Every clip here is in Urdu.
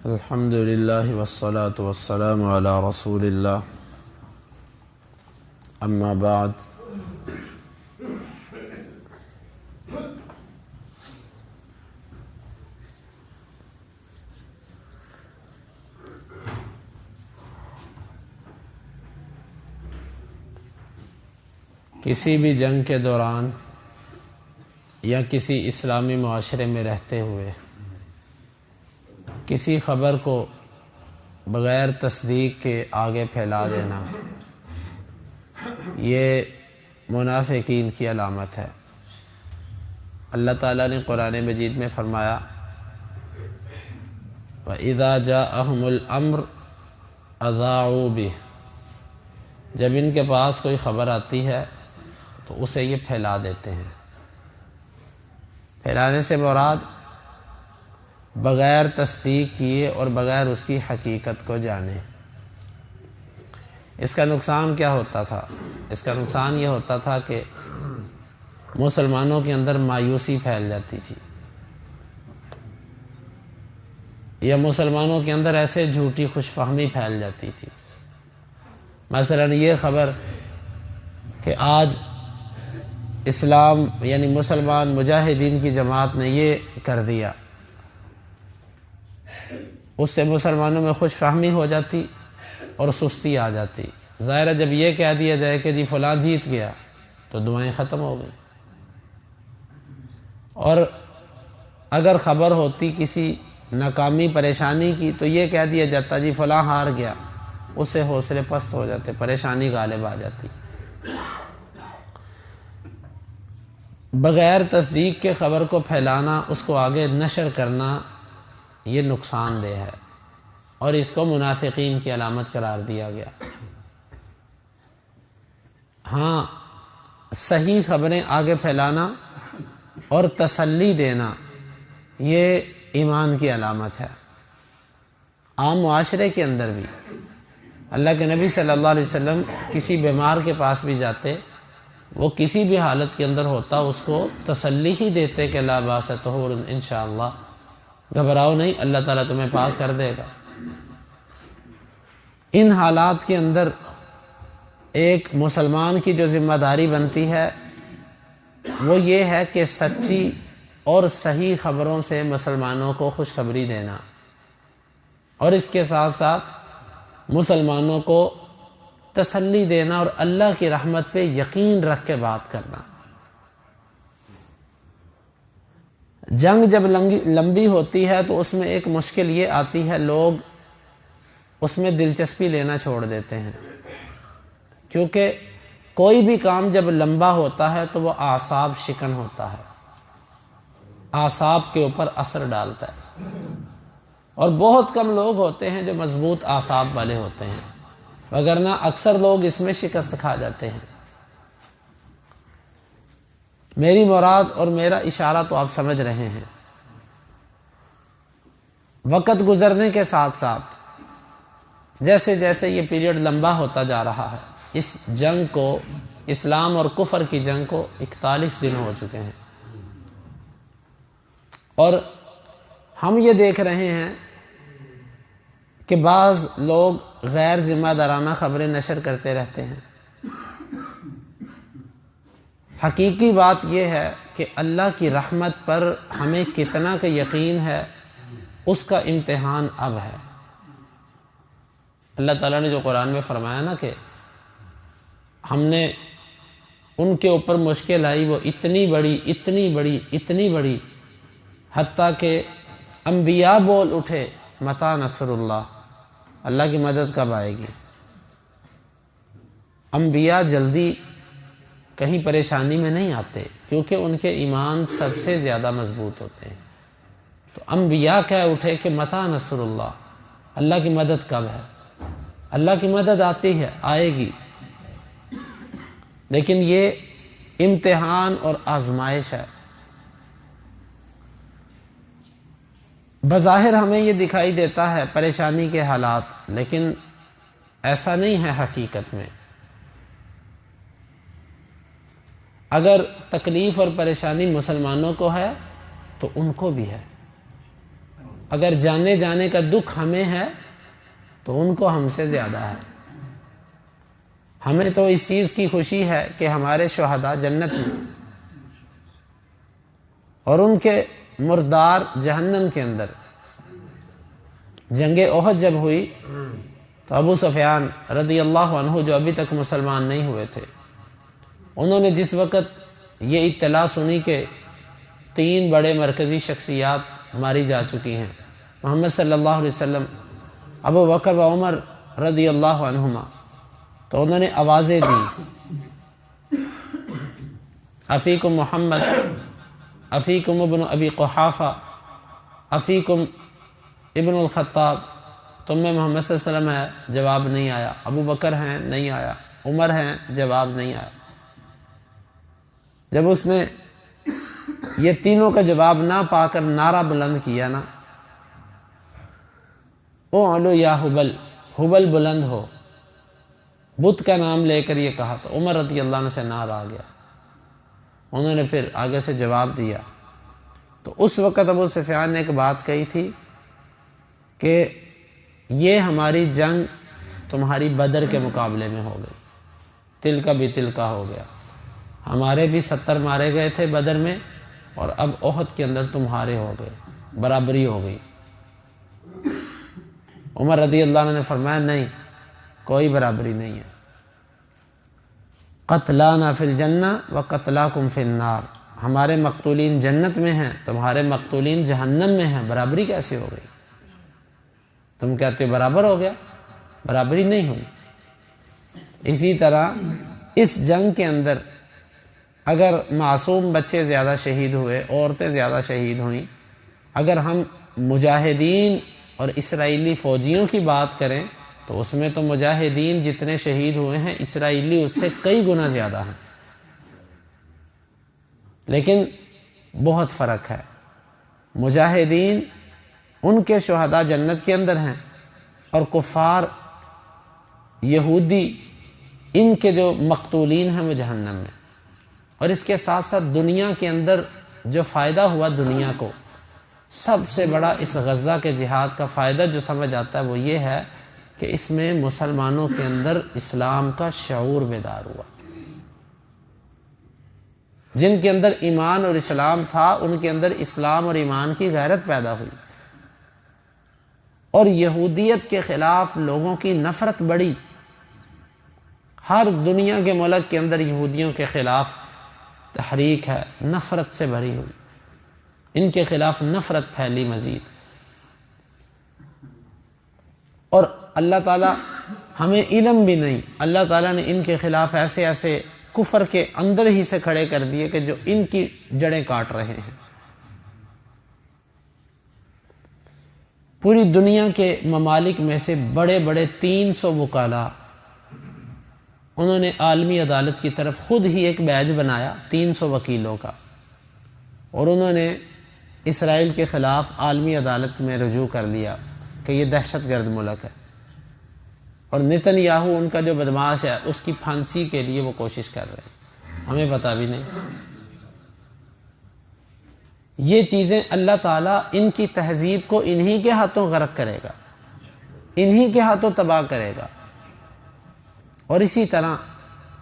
الحمد للہ والصلاة والسلام علی رسول اللہ، اما بعد۔ کسی بھی جنگ کے دوران یا کسی اسلامی معاشرے میں رہتے ہوئے کسی خبر کو بغیر تصدیق کے آگے پھیلا دینا یہ منافقین کی علامت ہے۔ اللہ تعالیٰ نے قرآن مجید میں فرمایا وَإِذَا جَاءَهُمُ الْأَمْرُ أَذَاعُوا بِهِ، جب ان کے پاس کوئی خبر آتی ہے تو اسے یہ پھیلا دیتے ہیں۔ پھیلانے سے مراد بغیر تصدیق کیے اور بغیر اس کی حقیقت کو جانے۔ اس کا نقصان کیا ہوتا تھا؟ اس کا نقصان یہ ہوتا تھا کہ مسلمانوں کے اندر مایوسی پھیل جاتی تھی، یا مسلمانوں کے اندر ایسے جھوٹی خوش فہمی پھیل جاتی تھی۔ مثلا یہ خبر کہ آج اسلام یعنی مسلمان مجاہدین کی جماعت نے یہ کر دیا، اس سے مسلمانوں میں خوش فہمی ہو جاتی اور سستی آ جاتی۔ ظاہر ہے جب یہ کہہ دیا جائے کہ جی فلاں جیت گیا تو دعائیں ختم ہو گئی، اور اگر خبر ہوتی کسی ناکامی پریشانی کی تو یہ کہہ دیا جاتا جی فلاں ہار گیا، اس سے حوصلے پست ہو جاتے، پریشانی غالب آ جاتی۔ بغیر تصدیق کے خبر کو پھیلانا، اس کو آگے نشر کرنا، یہ نقصان دہ ہے اور اس کو منافقین کی علامت قرار دیا گیا۔ ہاں، صحیح خبریں آگے پھیلانا اور تسلی دینا یہ ایمان کی علامت ہے۔ عام معاشرے کے اندر بھی اللہ کے نبی صلی اللہ علیہ وسلم کسی بیمار کے پاس بھی جاتے، وہ کسی بھی حالت کے اندر ہوتا اس کو تسلی ہی دیتے کہ لا باس طہور انشاءاللہ، گھبراؤ نہیں، اللہ تعالیٰ تمہیں پاک کر دے گا۔ ان حالات کے اندر ایک مسلمان کی جو ذمہ داری بنتی ہے وہ یہ ہے کہ سچی اور صحیح خبروں سے مسلمانوں کو خوشخبری دینا، اور اس کے ساتھ ساتھ مسلمانوں کو تسلی دینا اور اللہ کی رحمت پہ یقین رکھ کے بات کرنا۔ جنگ جب لمبی ہوتی ہے تو اس میں ایک مشکل یہ آتی ہے، لوگ اس میں دلچسپی لینا چھوڑ دیتے ہیں، کیونکہ کوئی بھی کام جب لمبا ہوتا ہے تو وہ اعصاب شکن ہوتا ہے، اعصاب کے اوپر اثر ڈالتا ہے، اور بہت کم لوگ ہوتے ہیں جو مضبوط اعصاب والے ہوتے ہیں، وگرنہ اکثر لوگ اس میں شکست کھا جاتے ہیں۔ میری مراد اور میرا اشارہ تو آپ سمجھ رہے ہیں۔ وقت گزرنے کے ساتھ ساتھ جیسے جیسے یہ پیریڈ لمبا ہوتا جا رہا ہے، اس جنگ کو، اسلام اور کفر کی جنگ کو 41 دن ہو چکے ہیں، اور ہم یہ دیکھ رہے ہیں کہ بعض لوگ غیر ذمہ دارانہ خبریں نشر کرتے رہتے ہیں۔ حقیقی بات یہ ہے کہ اللہ کی رحمت پر ہمیں کتنا کا یقین ہے، اس کا امتحان اب ہے۔ اللہ تعالیٰ نے جو قرآن میں فرمایا نا کہ ہم نے ان کے اوپر مشکل آئی، وہ اتنی بڑی حتیٰ کہ انبیاء بول اٹھے متی نصر اللہ، اللہ کی مدد کب آئے گی۔ انبیاء جلدی کہیں پریشانی میں نہیں آتے، کیونکہ ان کے ایمان سب سے زیادہ مضبوط ہوتے ہیں۔ تو انبیاء کہہ اٹھے کہ متی نصر اللہ، اللہ کی مدد کب ہے۔ اللہ کی مدد آتی ہے، آئے گی، لیکن یہ امتحان اور آزمائش ہے۔ بظاہر ہمیں یہ دکھائی دیتا ہے پریشانی کے حالات، لیکن ایسا نہیں ہے حقیقت میں۔ اگر تکلیف اور پریشانی مسلمانوں کو ہے تو ان کو بھی ہے، اگر جانے جانے کا دکھ ہمیں ہے تو ان کو ہم سے زیادہ ہے۔ ہمیں تو اس چیز کی خوشی ہے کہ ہمارے شہداء جنت میں اور ان کے مردار جہنم کے اندر۔ جنگ احد جب ہوئی تو ابو سفیان رضی اللہ عنہ جو ابھی تک مسلمان نہیں ہوئے تھے، انہوں نے جس وقت یہ اطلاع سنی کہ 3 بڑے مرکزی شخصیات ماری جا چکی ہیں، محمد صلی اللہ علیہ وسلم، ابو بکر و عمر رضی اللہ عنہما، تو انہوں نے آوازیں دی، افیکم محمد، افیکم ابن ابی قحافہ، افیکم ابن الخطاب، تم میں محمد صلی اللہ علیہ وسلم ہے، جواب نہیں آیا، ابو بکر ہیں، نہیں آیا، عمر ہیں، جواب نہیں آیا۔ جب اس نے یہ تینوں کا جواب نہ پا کر نعرہ بلند کیا نا، اعلو یا حبل، حبل بلند ہو، بت کا نام لے کر یہ کہا، تو عمر رضی اللہ عنہ سے نعرہ آ گیا۔ انہوں نے پھر آگے سے جواب دیا، تو اس وقت ابو سفیان نے ایک بات کہی تھی کہ یہ ہماری جنگ تمہاری بدر کے مقابلے میں ہو گئی، تل کا بھی تل کا ہو گیا، ہمارے بھی 70 مارے گئے تھے بدر میں، اور اب احد کے اندر تمہارے ہو گئے، برابری ہو گئی۔ عمر رضی اللہ عنہ نے فرمایا نہیں، کوئی برابری نہیں ہے، قتلانا فی الجنہ و قتلاکم فی النار، ہمارے مقتولین جنت میں ہیں، تمہارے مقتولین جہنم میں ہیں، برابری کیسے ہو گئی؟ تم کہتے ہو برابر ہو گیا، برابری نہیں ہوئی۔ اسی طرح اس جنگ کے اندر اگر معصوم بچے زیادہ شہید ہوئے، عورتیں زیادہ شہید ہوئیں، اگر ہم مجاہدین اور اسرائیلی فوجیوں کی بات کریں تو اس میں تو مجاہدین جتنے شہید ہوئے ہیں، اسرائیلی اس سے کئی گنا زیادہ ہیں، لیکن بہت فرق ہے۔ مجاہدین ان کے شہداء جنت کے اندر ہیں، اور کفار یہودی ان کے جو مقتولین ہیں وہ جہنم میں۔ اور اس کے ساتھ ساتھ دنیا کے اندر جو فائدہ ہوا دنیا کو، سب سے بڑا اس غزہ کے جہاد کا فائدہ جو سمجھ آتا ہے وہ یہ ہے کہ اس میں مسلمانوں کے اندر اسلام کا شعور بیدار ہوا۔ جن کے اندر ایمان اور اسلام تھا، ان کے اندر اسلام اور ایمان کی غیرت پیدا ہوئی، اور یہودیت کے خلاف لوگوں کی نفرت بڑھی۔ ہر دنیا کے ملک کے اندر یہودیوں کے خلاف تحریک ہے، نفرت سے بھری ہوئی، ان کے خلاف نفرت پھیلی مزید۔ اور اللہ تعالیٰ ہمیں علم بھی نہیں، اللہ تعالیٰ نے ان کے خلاف ایسے ایسے کفر کے اندر ہی سے کھڑے کر دیے کہ جو ان کی جڑیں کاٹ رہے ہیں۔ پوری دنیا کے ممالک میں سے بڑے بڑے 300 وکلاء، انہوں نے عالمی عدالت کی طرف خود ہی ایک بیج بنایا 300 وکیلوں کا، اور انہوں نے اسرائیل کے خلاف عالمی عدالت میں رجوع کر لیا کہ یہ دہشت گرد ملک ہے، اور نتن یاہو ان کا جو بدماش ہے اس کی پھانسی کے لیے وہ کوشش کر رہے ہیں، ہمیں پتہ بھی نہیں۔ یہ چیزیں اللہ تعالیٰ ان کی تہذیب کو انہی کے ہاتھوں غرق کرے گا، انہی کے ہاتھوں تباہ کرے گا۔ اور اسی طرح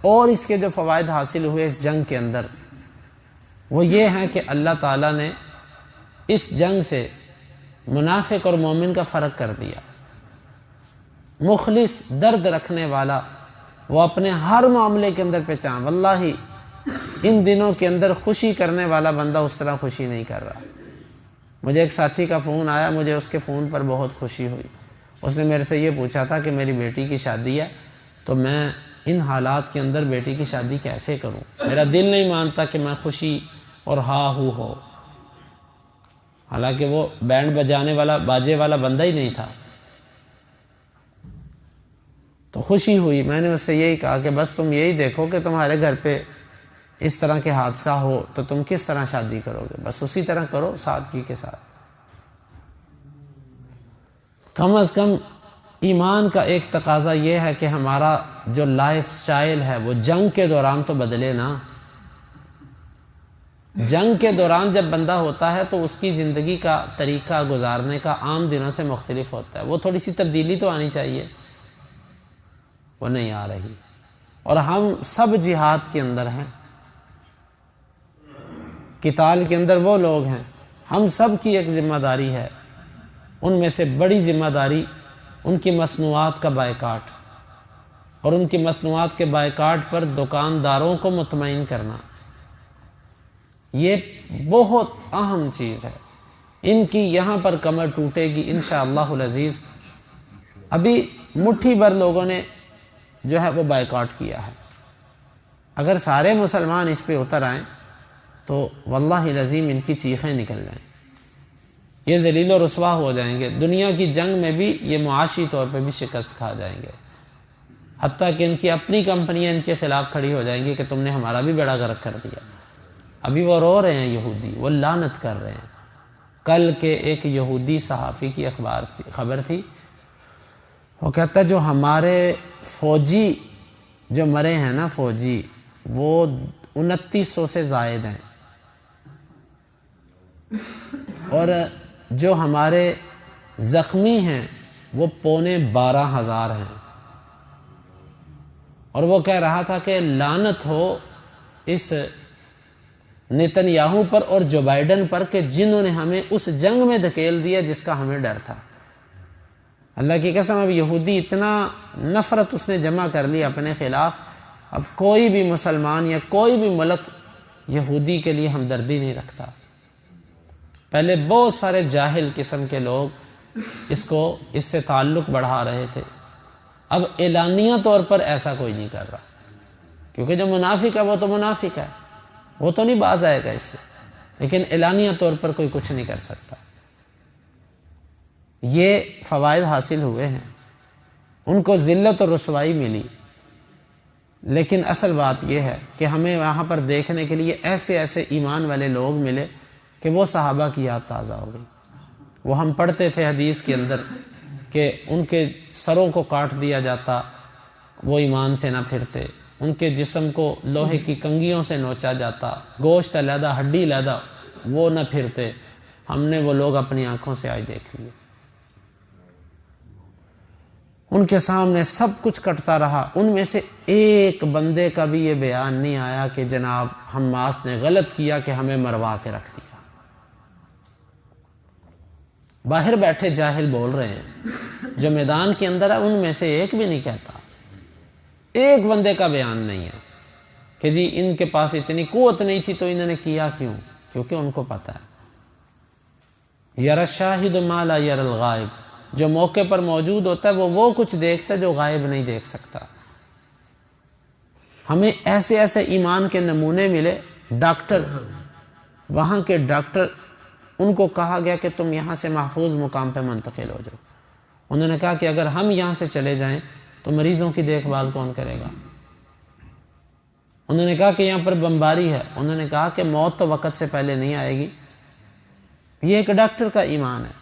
اور اس کے جو فوائد حاصل ہوئے اس جنگ کے اندر وہ یہ ہیں کہ اللہ تعالیٰ نے اس جنگ سے منافق اور مومن کا فرق کر دیا۔ مخلص، درد رکھنے والا، وہ اپنے ہر معاملے کے اندر پہچان، واللہ ان دنوں کے اندر خوشی کرنے والا بندہ اس طرح خوشی نہیں کر رہا۔ مجھے ایک ساتھی کا فون آیا، مجھے اس کے فون پر بہت خوشی ہوئی۔ اس نے میرے سے یہ پوچھا تھا کہ میری بیٹی کی شادی ہے، تو میں ان حالات کے اندر بیٹی کی شادی کیسے کروں؟ میرا دل نہیں مانتا کہ میں خوشی اور ہا ہو، حالانکہ وہ بینڈ بجانے والا، باجے والا بندہ ہی نہیں تھا۔ تو خوشی ہوئی۔ میں نے اس سے یہی کہا کہ بس تم یہی دیکھو کہ تمہارے گھر پہ اس طرح کے حادثہ ہو تو تم کس طرح شادی کرو گے، بس اسی طرح کرو، سادگی کے ساتھ۔ کم از کم ایمان کا ایک تقاضا یہ ہے کہ ہمارا جو لائف سٹائل ہے وہ جنگ کے دوران تو بدلے نا۔ جنگ کے دوران جب بندہ ہوتا ہے تو اس کی زندگی کا طریقہ گزارنے کا عام دنوں سے مختلف ہوتا ہے، وہ تھوڑی سی تبدیلی تو آنی چاہیے، وہ نہیں آ رہی۔ اور ہم سب جہاد کے اندر ہیں، قتال کے اندر وہ لوگ ہیں، ہم سب کی ایک ذمہ داری ہے، ان میں سے بڑی ذمہ داری ان کی مصنوعات کا بائیکاٹ، اور ان کی مصنوعات کے بائیکاٹ پر دکانداروں کو مطمئن کرنا، یہ بہت اہم چیز ہے۔ ان کی یہاں پر کمر ٹوٹے گی انشاءاللہ العزیز۔ ابھی مٹھی بھر لوگوں نے جو ہے وہ بائیکاٹ کیا ہے، اگر سارے مسلمان اس پہ اتر آئیں تو واللہ العظیم ان کی چیخیں نکل جائیں، یہ ذلیل و رسوا ہو جائیں گے، دنیا کی جنگ میں بھی یہ معاشی طور پہ بھی شکست کھا جائیں گے، حتیٰ کہ ان کی اپنی کمپنیاں ان کے خلاف کھڑی ہو جائیں گی کہ تم نے ہمارا بھی بیڑا غرق کر دیا۔ ابھی وہ رو رہے ہیں یہودی، وہ لعنت کر رہے ہیں۔ کل کے ایک یہودی صحافی کی خبر تھی، وہ کہتا ہے جو ہمارے فوجی جو مرے ہیں نا، فوجی وہ 2900 سے زائد ہیں، اور جو ہمارے زخمی ہیں وہ 12,500 ہیں۔ اور وہ کہہ رہا تھا کہ لعنت ہو اس نتنیاہو پر اور جو بائیڈن پر کہ جنہوں نے ہمیں اس جنگ میں دھکیل دیا جس کا ہمیں ڈر تھا۔ اللہ کی قسم، اب یہودی اتنا نفرت اس نے جمع کر لی اپنے خلاف، اب کوئی بھی مسلمان یا کوئی بھی ملک یہودی کے لیے ہمدردی نہیں رکھتا۔ پہلے بہت سارے جاہل قسم کے لوگ اس سے تعلق بڑھا رہے تھے، اب اعلانیہ طور پر ایسا کوئی نہیں کر رہا، کیونکہ جو منافق ہے وہ تو منافق ہے، وہ تو نہیں باز آئے گا اس سے، لیکن اعلانیہ طور پر کوئی کچھ نہیں کر سکتا۔ یہ فوائد حاصل ہوئے ہیں، ان کو ذلت اور رسوائی ملی، لیکن اصل بات یہ ہے کہ ہمیں وہاں پر دیکھنے کے لیے ایسے ایسے ایمان والے لوگ ملے کہ وہ صحابہ کی یاد تازہ ہو گئی۔ وہ ہم پڑھتے تھے حدیث کے اندر کہ ان کے سروں کو کاٹ دیا جاتا، وہ ایمان سے نہ پھرتے، ان کے جسم کو لوہے کی کنگھیوں سے نوچا جاتا، گوشت علیحدہ ہڈی علیحدہ، وہ نہ پھرتے۔ ہم نے وہ لوگ اپنی آنکھوں سے آج دیکھ لیے، ان کے سامنے سب کچھ کٹتا رہا، ان میں سے ایک بندے کا بھی یہ بیان نہیں آیا کہ جناب حماس نے غلط کیا کہ ہمیں مروا کے رکھ دیا۔ باہر بیٹھے جاہل بول رہے ہیں، جو میدان کے اندر ہے ان میں سے ایک بھی نہیں کہتا، ایک بندے کا بیان نہیں ہے کہ جی ان کے پاس اتنی قوت نہیں تھی تو انہوں نے کیا کیوں، کیونکہ ان کو پتہ ہے یری الشاہد ما لا یری الغائب، جو موقع پر موجود ہوتا ہے وہ کچھ دیکھتا ہے جو غائب نہیں دیکھ سکتا۔ ہمیں ایسے ایسے ایمان کے نمونے ملے، ڈاکٹر، وہاں کے ڈاکٹر، ان کو کہا گیا کہ تم یہاں سے محفوظ مقام پہ منتقل ہو جاؤ۔ انہوں نے کہا کہ اگر ہم یہاں سے چلے جائیں تو مریضوں کی دیکھ بھال کون کرے گا؟ انہوں نے کہا کہ یہاں پر بمباری ہے، انہوں نے کہا کہ موت تو وقت سے پہلے نہیں آئے گی۔ یہ ایک ڈاکٹر کا ایمان ہے۔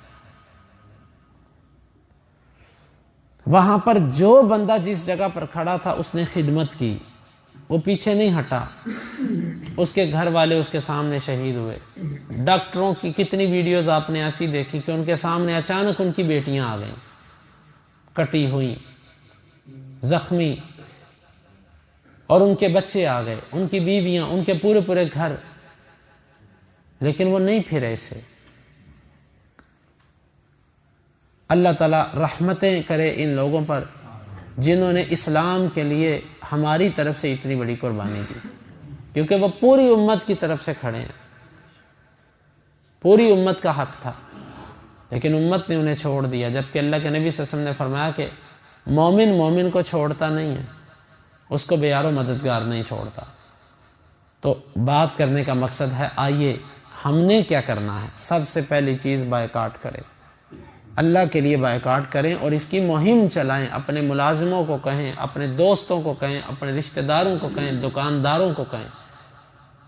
وہاں پر جو بندہ جس جگہ پر کھڑا تھا اس نے خدمت کی، وہ پیچھے نہیں ہٹا، اس کے گھر والے اس کے سامنے شہید ہوئے۔ ڈاکٹروں کی کتنی ویڈیوز آپ نے ایسی دیکھی کہ ان کے سامنے اچانک ان کی بیٹیاں آ گئیں، کٹی ہوئی، زخمی، اور ان کے بچے آ گئے، ان کی بیویاں، ان کے پورے پورے گھر، لیکن وہ نہیں پھرے اس سے۔ اللہ تعالیٰ رحمتیں کرے ان لوگوں پر جنہوں نے اسلام کے لیے ہماری طرف سے اتنی بڑی قربانی دی، کیونکہ وہ پوری امت کی طرف سے کھڑے ہیں، پوری امت کا حق تھا، لیکن امت نے انہیں چھوڑ دیا، جبکہ اللہ کے نبی صلی اللہ علیہ وسلم نے فرمایا کہ مومن کو چھوڑتا نہیں ہے، اس کو بے یار و مددگار نہیں چھوڑتا۔ تو بات کرنے کا مقصد ہے، آئیے ہم نے کیا کرنا ہے؟ سب سے پہلی چیز بائیکاٹ کریں، اللہ کے لیے بائیکاٹ کریں اور اس کی مہم چلائیں، اپنے ملازموں کو کہیں، اپنے دوستوں کو کہیں، اپنے رشتہ داروں کو کہیں، دکانداروں کو کہیں۔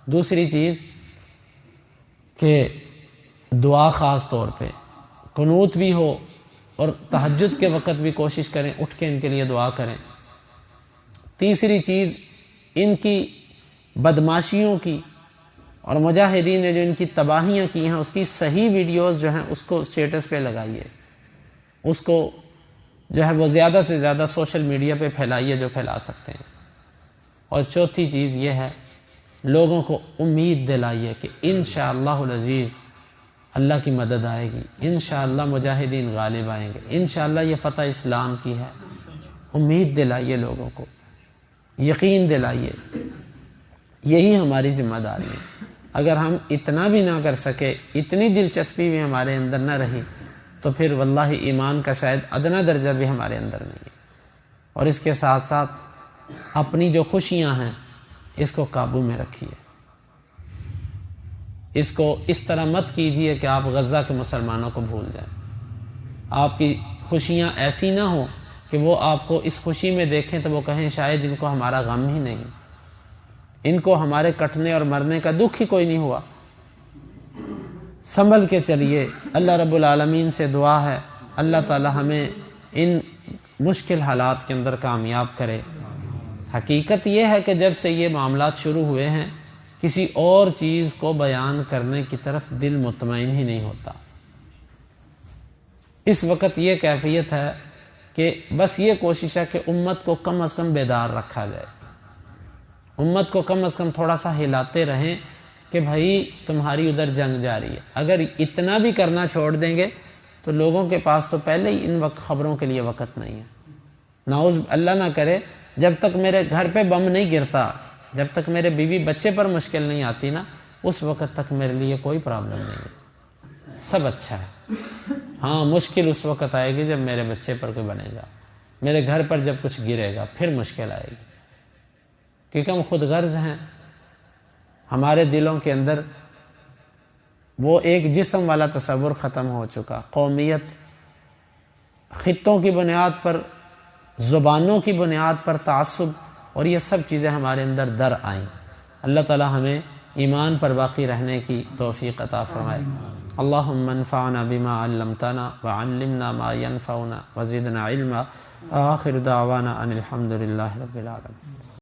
دوسری چیز کہ دعا، خاص طور پہ قنوت بھی ہو اور تہجد کے وقت بھی کوشش کریں اٹھ کے ان کے لیے دعا کریں۔ تیسری چیز ان کی بدماشیوں کی اور مجاہدین نے جو ان کی تباہیاں کی ہیں اس کی صحیح ویڈیوز جو ہیں اس کو اسٹیٹس پہ لگائیے، اس کو جو ہے وہ زیادہ سے زیادہ سوشل میڈیا پہ پھیلائیے جو پھیلا سکتے ہیں۔ اور چوتھی چیز یہ ہے، لوگوں کو امید دلائیے کہ انشاءاللہ العزیز اللہ کی مدد آئے گی، انشاءاللہ مجاہدین غالب آئیں گے، انشاءاللہ یہ فتح اسلام کی ہے۔ امید دلائیے لوگوں کو، یقین دلائیے، یہی ہماری ذمہ داری ہے۔ اگر ہم اتنا بھی نہ کر سکے، اتنی دلچسپی بھی ہمارے اندر نہ رہی، تو پھر واللہ ایمان کا شاید ادنا درجہ بھی ہمارے اندر نہیں ہے۔ اور اس کے ساتھ ساتھ اپنی جو خوشیاں ہیں اس کو قابو میں رکھیے، اس کو اس طرح مت کیجئے کہ آپ غزہ کے مسلمانوں کو بھول جائیں۔ آپ کی خوشیاں ایسی نہ ہوں کہ وہ آپ کو اس خوشی میں دیکھیں تو وہ کہیں شاید ان کو ہمارا غم ہی نہیں، ان کو ہمارے کٹنے اور مرنے کا دکھ ہی کوئی نہیں ہوا۔ سنبھل کے چلیے۔ اللہ رب العالمین سے دعا ہے اللہ تعالی ہمیں ان مشکل حالات کے اندر کامیاب کرے۔ حقیقت یہ ہے کہ جب سے یہ معاملات شروع ہوئے ہیں کسی اور چیز کو بیان کرنے کی طرف دل مطمئن ہی نہیں ہوتا۔ اس وقت یہ کیفیت ہے کہ بس یہ کوشش ہے کہ امت کو کم از کم بیدار رکھا جائے، امت کو کم از کم تھوڑا سا ہلاتے رہیں کہ بھائی تمہاری ادھر جنگ جاری ہے۔ اگر اتنا بھی کرنا چھوڑ دیں گے تو لوگوں کے پاس تو پہلے ہی ان وقت خبروں کے لیے وقت نہیں ہے۔ نعوذ اللہ نہ کرے، جب تک میرے گھر پہ بم نہیں گرتا، جب تک میرے بیوی بچے پر مشکل نہیں آتی نا، اس وقت تک میرے لیے کوئی پرابلم نہیں ہے، سب اچھا ہے۔ ہاں مشکل اس وقت آئے گی جب میرے بچے پر کوئی بنے گا، میرے گھر پر جب کچھ گرے گا، پھر مشکل آئے گی، کیونکہ ہم خود غرض ہیں۔ ہمارے دلوں کے اندر وہ ایک جسم والا تصور ختم ہو چکا، قومیت، خطوں کی بنیاد پر، زبانوں کی بنیاد پر تعصب، اور یہ سب چیزیں ہمارے اندر در آئیں۔ اللہ تعالی ہمیں ایمان پر باقی رہنے کی توفیق عطا فرمائے۔ اللہم انفعنا بما علمتنا وعلمنا ما ينفعنا وزدنا علما۔ آخر دعوانا ان الحمد للہ رب العالمین۔